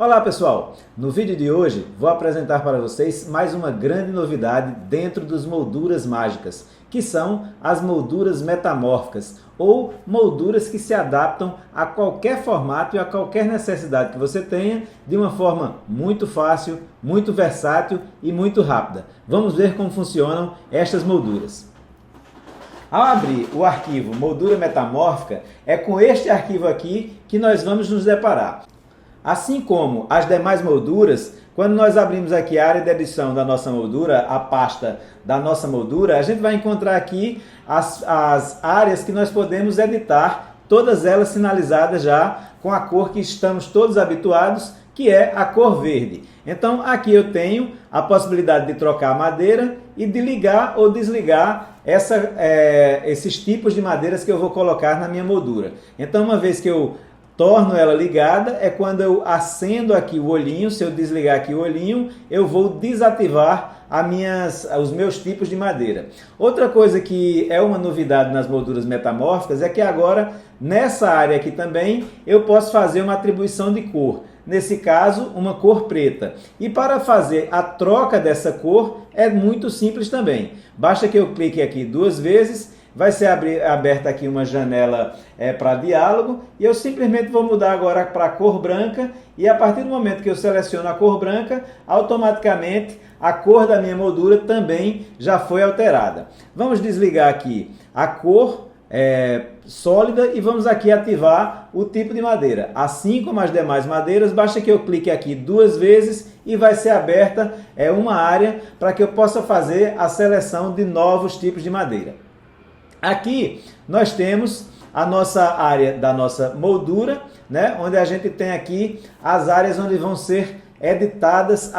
Olá pessoal, no vídeo de hoje vou apresentar para vocês mais uma grande novidade dentro dos molduras mágicas, que são as molduras metamórficas, ou molduras que se adaptam a qualquer formato e a qualquer necessidade que você tenha, de uma forma muito fácil, muito versátil e muito rápida. Vamos ver como funcionam estas molduras. Ao abrir o arquivo Moldura Metamórfica, é com este arquivo aqui que nós vamos nos deparar. Assim como as demais molduras, quando nós abrimos aqui a área de edição da nossa moldura, a pasta da nossa moldura, a gente vai encontrar aqui as áreas que nós podemos editar, todas elas sinalizadas já com a cor que estamos todos habituados, que é a cor verde. Então aqui eu tenho a possibilidade de trocar a madeira e de ligar ou desligar esses tipos de madeiras que eu vou colocar na minha moldura. Então uma vez que eu torno ela ligada, é quando eu acendo aqui o olhinho. Se eu desligar aqui o olhinho, eu vou desativar os meus tipos de madeira. Outra coisa que é uma novidade nas molduras metamórficas é que agora, nessa área aqui também, eu posso fazer uma atribuição de cor. Nesse caso, uma cor preta. E para fazer a troca dessa cor, é muito simples também. Basta que eu clique aqui duas vezes, vai ser aberta aqui uma janela para diálogo, e eu simplesmente vou mudar agora para a cor branca, e a partir do momento que eu seleciono a cor branca, automaticamente a cor da minha moldura também já foi alterada. Vamos desligar aqui a cor sólida e vamos aqui ativar o tipo de madeira. Assim como as demais madeiras, basta que eu clique aqui duas vezes e vai ser aberta uma área para que eu possa fazer a seleção de novos tipos de madeira. Aqui nós temos a nossa área da nossa moldura, né? Onde a gente tem aqui as áreas onde vão ser editadas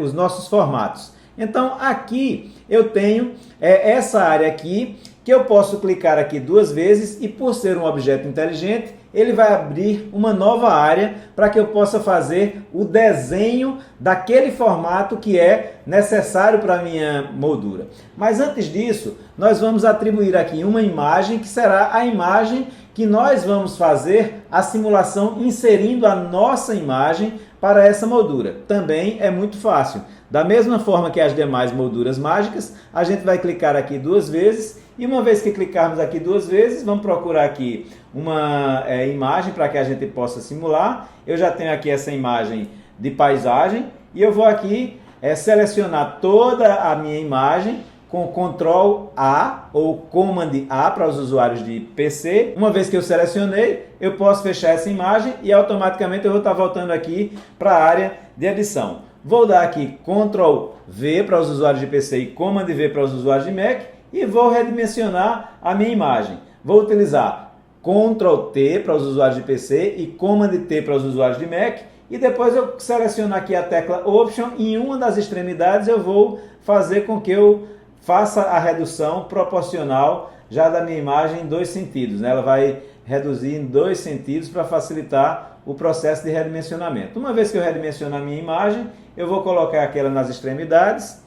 os nossos formatos. Então aqui eu tenho essa área aqui, que eu posso clicar aqui duas vezes e, por ser um objeto inteligente, ele vai abrir uma nova área para que eu possa fazer o desenho daquele formato que é necessário para a minha moldura. Mas antes disso, nós vamos atribuir aqui uma imagem, que será a imagem que nós vamos fazer a simulação inserindo a nossa imagem para essa moldura. Também é muito fácil. Da mesma forma que as demais molduras mágicas, a gente vai clicar aqui duas vezes, e uma vez que clicarmos aqui duas vezes, vamos procurar aqui uma imagem para que a gente possa simular. Eu já tenho aqui essa imagem de paisagem, e eu vou aqui selecionar toda a minha imagem com Ctrl A ou Command A para os usuários de PC. Uma vez que eu selecionei, eu posso fechar essa imagem e automaticamente eu vou estar voltando aqui para a área de edição. Vou dar aqui Ctrl V para os usuários de PC e Command V para os usuários de Mac e vou redimensionar a minha imagem. Vou utilizar Ctrl T para os usuários de PC e Command T para os usuários de Mac, e depois eu seleciono aqui a tecla Option e em uma das extremidades eu vou fazer com que eu faça a redução proporcional já da minha imagem em dois sentidos, né? Ela vai reduzir em dois sentidos para facilitar o processo de redimensionamento. Uma vez que eu redimensiono a minha imagem, eu vou colocar aquela nas extremidades.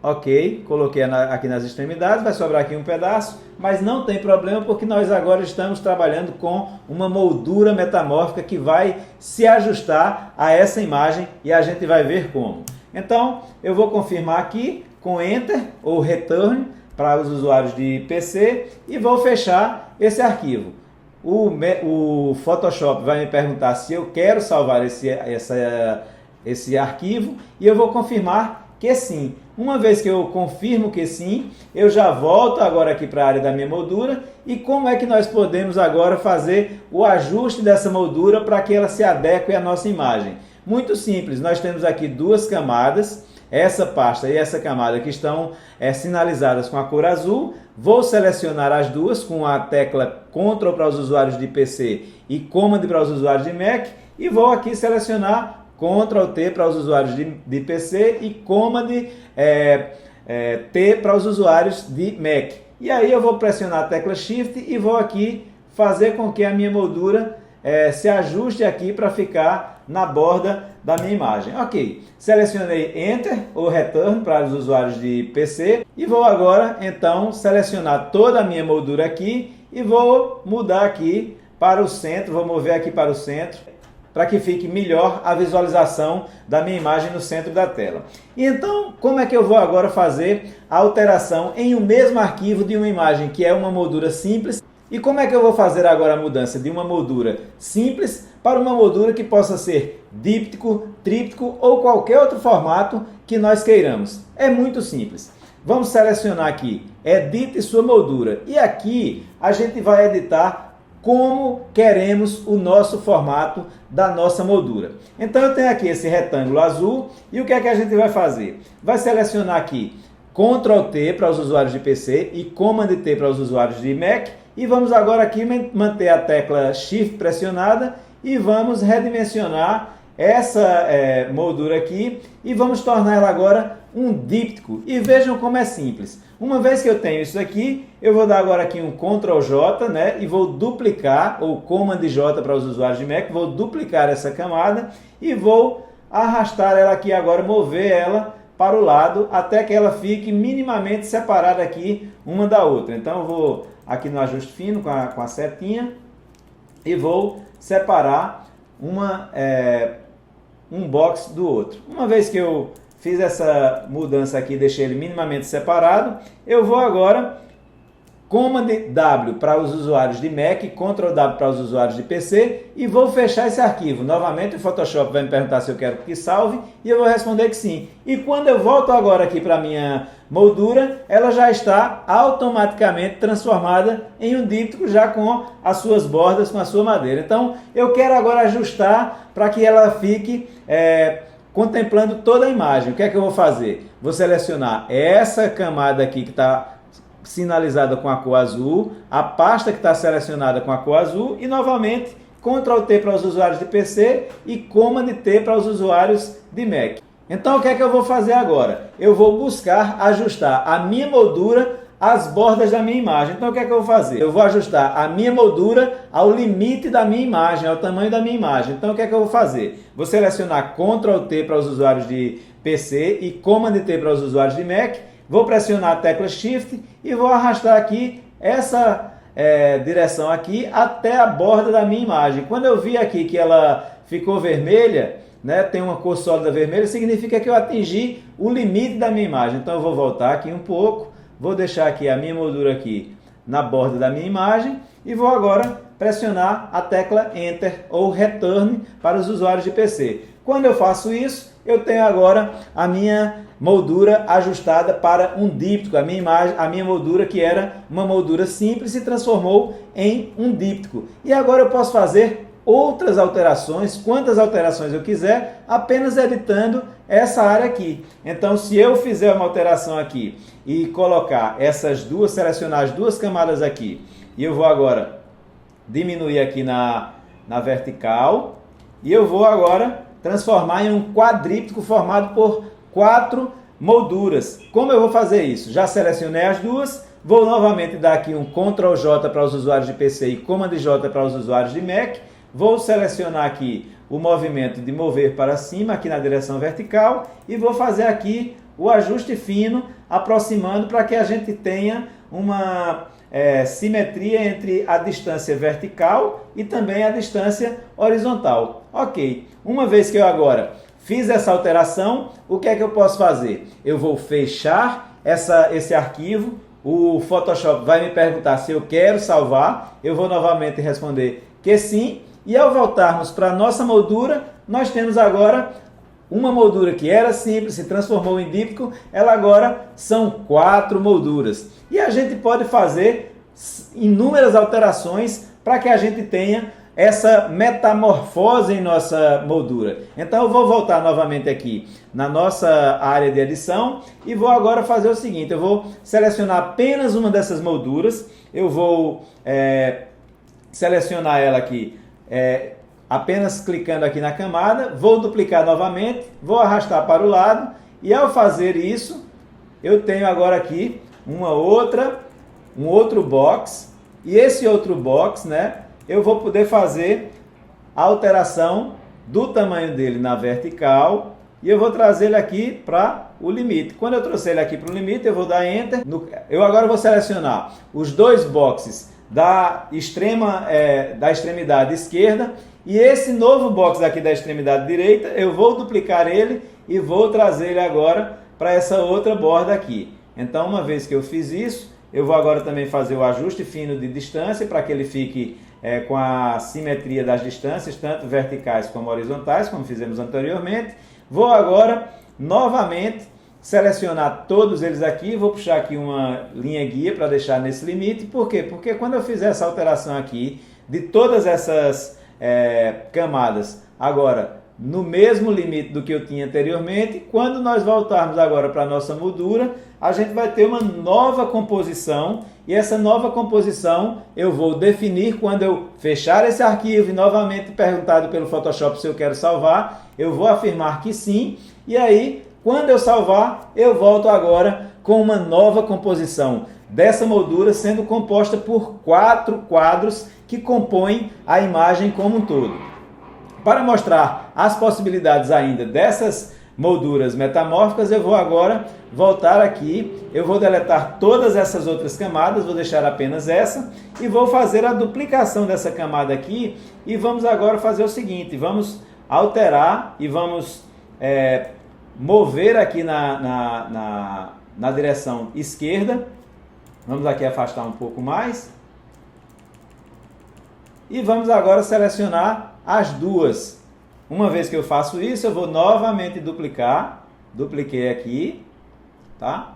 Ok, coloquei aqui nas extremidades, vai sobrar aqui um pedaço, mas não tem problema porque nós agora estamos trabalhando com uma moldura metamórfica que vai se ajustar a essa imagem e a gente vai ver como. Então, eu vou confirmar aqui com Enter ou Return para os usuários de PC e vou fechar esse arquivo. O Photoshop vai me perguntar se eu quero salvar esse arquivo e eu vou confirmar que sim. Uma vez que eu confirmo que sim, eu já volto agora aqui para a área da minha moldura. E como é que nós podemos agora fazer o ajuste dessa moldura para que ela se adeque à nossa imagem? Muito simples, nós temos aqui duas camadas, essa pasta e essa camada que estão sinalizadas com a cor azul. Vou selecionar as duas com a tecla Ctrl para os usuários de PC e Command para os usuários de Mac, e vou aqui selecionar Ctrl T para os usuários de PC e Command T para os usuários de Mac. E aí eu vou pressionar a tecla Shift e vou aqui fazer com que a minha moldura se ajuste aqui para ficar na borda da minha imagem. Ok, selecionei Enter ou Return para os usuários de PC e vou agora então selecionar toda a minha moldura aqui e vou mudar aqui para o centro, vou mover aqui para o centro, para que fique melhor a visualização da minha imagem no centro da tela. E então, como é que eu vou agora fazer a alteração em um mesmo arquivo de uma imagem que é uma moldura simples? E como é que eu vou fazer agora a mudança de uma moldura simples para uma moldura que possa ser díptico, tríptico ou qualquer outro formato que nós queiramos? É muito simples. Vamos selecionar aqui, edite sua moldura. E aqui a gente vai editar como queremos o nosso formato da nossa moldura. Então eu tenho aqui esse retângulo azul e o que é que a gente vai fazer? Vai selecionar aqui Ctrl T para os usuários de PC e Command T para os usuários de Mac e vamos agora aqui manter a tecla Shift pressionada e vamos redimensionar essa moldura aqui e vamos tornar ela agora um díptico. E vejam como é simples. Uma vez que eu tenho isso aqui, eu vou dar agora aqui um Ctrl J, né, e vou duplicar, ou Command J para os usuários de Mac, vou duplicar essa camada e vou arrastar ela aqui agora, mover ela para o lado até que ela fique minimamente separada aqui uma da outra. Então eu vou aqui no ajuste fino com a setinha e vou separar um box do outro. Uma vez que eu fiz essa mudança aqui, deixei ele minimamente separado, eu vou agora Command W para os usuários de Mac, Ctrl W para os usuários de PC e vou fechar esse arquivo. Novamente o Photoshop vai me perguntar se eu quero que salve e eu vou responder que sim. E quando eu volto agora aqui para a minha moldura, ela já está automaticamente transformada em um díptico já com as suas bordas, com a sua madeira. Então eu quero agora ajustar para que ela fique contemplando toda a imagem. O que é que eu vou fazer? Vou selecionar essa camada aqui que está sinalizada com a cor azul, a pasta que está selecionada com a cor azul e novamente Ctrl T para os usuários de PC e Command T para os usuários de Mac. Então o que é que eu vou fazer agora? Eu vou buscar ajustar a minha moldura às bordas da minha imagem. Então o que é que eu vou fazer? Eu vou ajustar a minha moldura ao limite da minha imagem, ao tamanho da minha imagem. Então o que é que eu vou fazer? Vou selecionar Ctrl T para os usuários de PC e Command T para os usuários de Mac. Vou pressionar a tecla Shift e vou arrastar aqui essa direção aqui até a borda da minha imagem. Quando eu vi aqui que ela ficou vermelha, né, tem uma cor sólida vermelha, significa que eu atingi o limite da minha imagem. Então eu vou voltar aqui um pouco, vou deixar aqui a minha moldura aqui na borda da minha imagem e vou agora pressionar a tecla Enter ou Return para os usuários de PC. Quando eu faço isso, eu tenho agora a minha moldura ajustada para um díptico. A minha moldura, que era uma moldura simples, se transformou em um díptico. E agora eu posso fazer outras alterações, quantas alterações eu quiser, apenas editando essa área aqui. Então, se eu fizer uma alteração aqui e colocar selecionar as duas camadas aqui, e eu vou agora diminuir aqui na vertical, e eu vou agora transformar em um quadríptico formado por 4 molduras. Como eu vou fazer isso? Já selecionei as duas, vou novamente dar aqui um Ctrl J para os usuários de PC e Command J para os usuários de Mac. Vou selecionar aqui o movimento de mover para cima, aqui na direção vertical, e vou fazer aqui o ajuste fino, aproximando para que a gente tenha uma simetria entre a distância vertical e também a distância horizontal. Ok, uma vez que eu agora fiz essa alteração, o que é que eu posso fazer? Eu vou fechar esse arquivo, o Photoshop vai me perguntar se eu quero salvar, eu vou novamente responder que sim, e ao voltarmos para a nossa moldura, nós temos agora uma moldura que era simples, se transformou em díptico, ela agora são 4 molduras. E a gente pode fazer inúmeras alterações para que a gente tenha essa metamorfose em nossa moldura. Então eu vou voltar novamente aqui na nossa área de edição e vou agora fazer o seguinte, eu vou selecionar apenas uma dessas molduras, eu vou selecionar ela aqui apenas clicando aqui na camada, vou duplicar novamente, vou arrastar para o lado e ao fazer isso, eu tenho agora aqui um outro box e esse outro box, né, eu vou poder fazer a alteração do tamanho dele na vertical e eu vou trazer ele aqui para o limite. Quando eu trouxer ele aqui para o limite, eu vou dar Enter. Eu agora vou selecionar os dois boxes da extremidade esquerda, e esse novo box aqui da extremidade direita, eu vou duplicar ele e vou trazer ele agora para essa outra borda aqui. Então, uma vez que eu fiz isso, eu vou agora também fazer o ajuste fino de distância para que ele fique com a simetria das distâncias, tanto verticais como horizontais, como fizemos anteriormente. Vou agora, novamente, selecionar todos eles aqui, vou puxar aqui uma linha guia para deixar nesse limite. Por quê? Porque quando eu fizer essa alteração aqui, de todas essas camadas, agora no mesmo limite do que eu tinha anteriormente, quando nós voltarmos agora para a nossa moldura, a gente vai ter uma nova composição, e essa nova composição eu vou definir quando eu fechar esse arquivo e novamente perguntado pelo Photoshop se eu quero salvar, eu vou afirmar que sim, e aí quando eu salvar, eu volto agora com uma nova composição dessa moldura sendo composta por 4 quadros que compõem a imagem como um todo. Para mostrar as possibilidades ainda dessas molduras metamórficas, eu vou agora voltar aqui, eu vou deletar todas essas outras camadas, vou deixar apenas essa, e vou fazer a duplicação dessa camada aqui, e vamos agora fazer o seguinte, vamos alterar e vamos mover aqui na direção esquerda, vamos aqui afastar um pouco mais, e vamos agora selecionar as duas. Uma vez que eu faço isso, eu vou novamente duplicar. Dupliquei aqui, tá?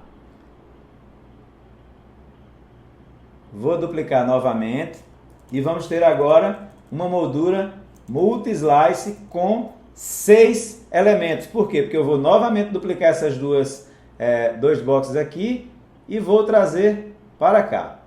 Vou duplicar novamente. E vamos ter agora uma moldura multi-slice com 6 elementos. Por quê? Porque eu vou novamente duplicar essas dois boxes aqui e vou trazer para cá.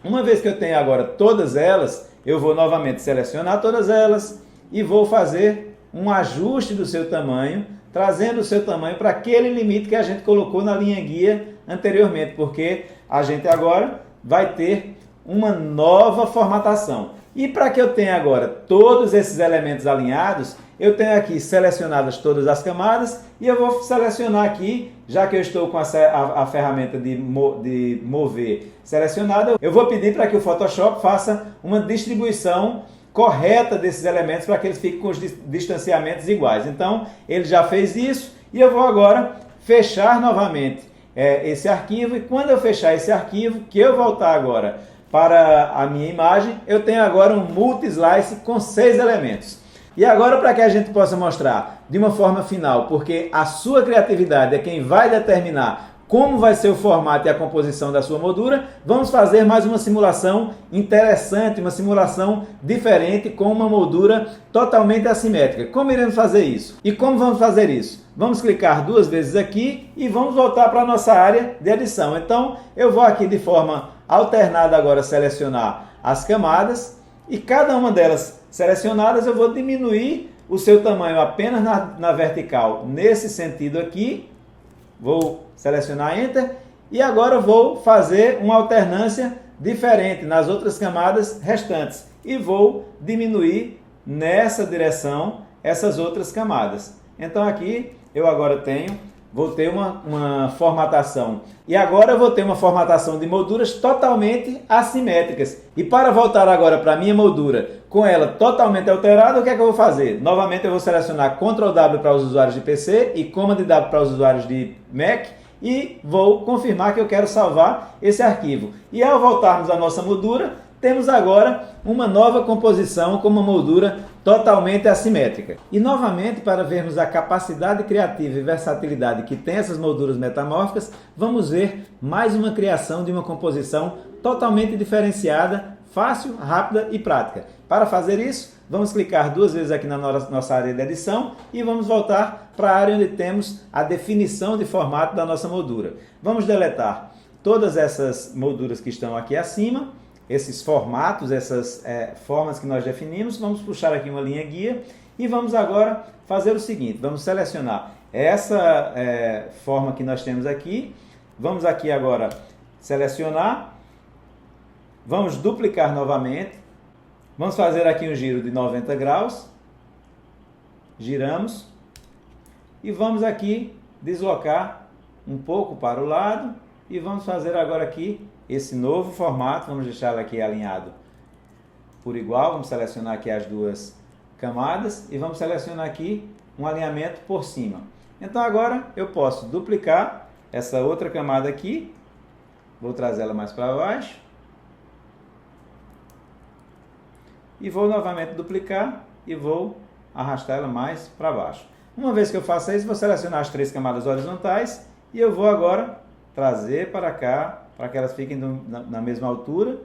Uma vez que eu tenho agora todas elas, eu vou novamente selecionar todas elas e vou fazer um ajuste do seu tamanho, trazendo o seu tamanho para aquele limite que a gente colocou na linha guia anteriormente, porque a gente agora vai ter uma nova formatação. E para que eu tenha agora todos esses elementos alinhados, eu tenho aqui selecionadas todas as camadas e eu vou selecionar aqui, já que eu estou com a ferramenta de mover selecionada, eu vou pedir para que o Photoshop faça uma distribuição correta desses elementos para que eles fiquem com os distanciamentos iguais. Então, ele já fez isso e eu vou agora fechar novamente esse arquivo, e quando eu fechar esse arquivo, que eu voltar agora para a minha imagem, eu tenho agora um multi-slice com 6 elementos. E agora, para que a gente possa mostrar de uma forma final, porque a sua criatividade é quem vai determinar como vai ser o formato e a composição da sua moldura, vamos fazer mais uma simulação interessante, uma simulação diferente com uma moldura totalmente assimétrica. Como iremos fazer isso? E como vamos fazer isso? Vamos clicar 2 vezes aqui e vamos voltar para a nossa área de edição. Então, eu vou aqui de forma alternada agora selecionar as camadas, e cada uma delas selecionadas eu vou diminuir o seu tamanho apenas na vertical, nesse sentido aqui. Vou selecionar Enter e agora vou fazer uma alternância diferente nas outras camadas restantes e vou diminuir nessa direção essas outras camadas. Então aqui eu agora vou ter uma formatação, e agora eu vou ter uma formatação de molduras totalmente assimétricas. E para voltar agora para a minha moldura com ela totalmente alterada, o que é que eu vou fazer? Novamente eu vou selecionar Ctrl W para os usuários de PC e Command W para os usuários de Mac e vou confirmar que eu quero salvar esse arquivo. E ao voltarmos à nossa moldura, temos agora uma nova composição com uma moldura totalmente assimétrica. E novamente, para vermos a capacidade criativa e versatilidade que tem essas molduras metamórficas, vamos ver mais uma criação de uma composição totalmente diferenciada, fácil, rápida e prática. Para fazer isso, vamos clicar 2 vezes aqui na nossa área de edição e vamos voltar para a área onde temos a definição de formato da nossa moldura. Vamos deletar todas essas molduras que estão aqui acima, esses formatos, essas formas que nós definimos. Vamos puxar aqui uma linha guia e vamos agora fazer o seguinte, vamos selecionar essa forma que nós temos aqui, vamos aqui agora selecionar, vamos duplicar novamente, vamos fazer aqui um giro de 90 graus, giramos e vamos aqui deslocar um pouco para o lado e vamos fazer agora aqui esse novo formato, vamos deixá-lo aqui alinhado por igual, vamos selecionar aqui as duas camadas e vamos selecionar aqui um alinhamento por cima. Então agora eu posso duplicar essa outra camada aqui, vou trazer ela mais para baixo e vou novamente duplicar e vou arrastar ela mais para baixo. Uma vez que eu faça isso, vou selecionar as 3 camadas horizontais e eu vou agora trazer para cá, para que elas fiquem na mesma altura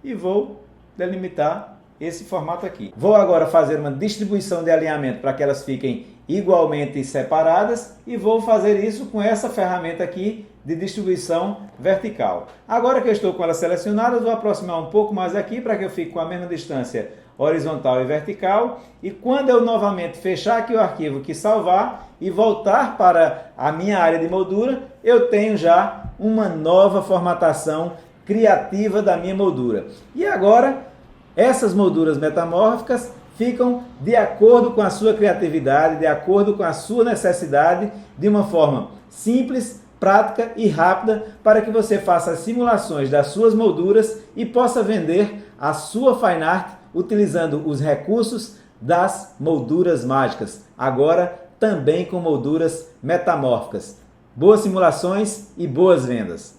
e vou delimitar esse formato aqui. Vou agora fazer uma distribuição de alinhamento para que elas fiquem igualmente separadas e vou fazer isso com essa ferramenta aqui de distribuição vertical. Agora que eu estou com elas selecionadas, vou aproximar um pouco mais aqui para que eu fique com a mesma distância horizontal e vertical, e quando eu novamente fechar aqui o arquivo que salvar e voltar para a minha área de moldura, eu tenho já uma nova formatação criativa da minha moldura. E agora, essas molduras metamórficas ficam de acordo com a sua criatividade, de acordo com a sua necessidade, de uma forma simples, prática e rápida, para que você faça as simulações das suas molduras e possa vender a sua fine art utilizando os recursos das molduras mágicas, agora também com molduras metamórficas. Boas simulações e boas vendas!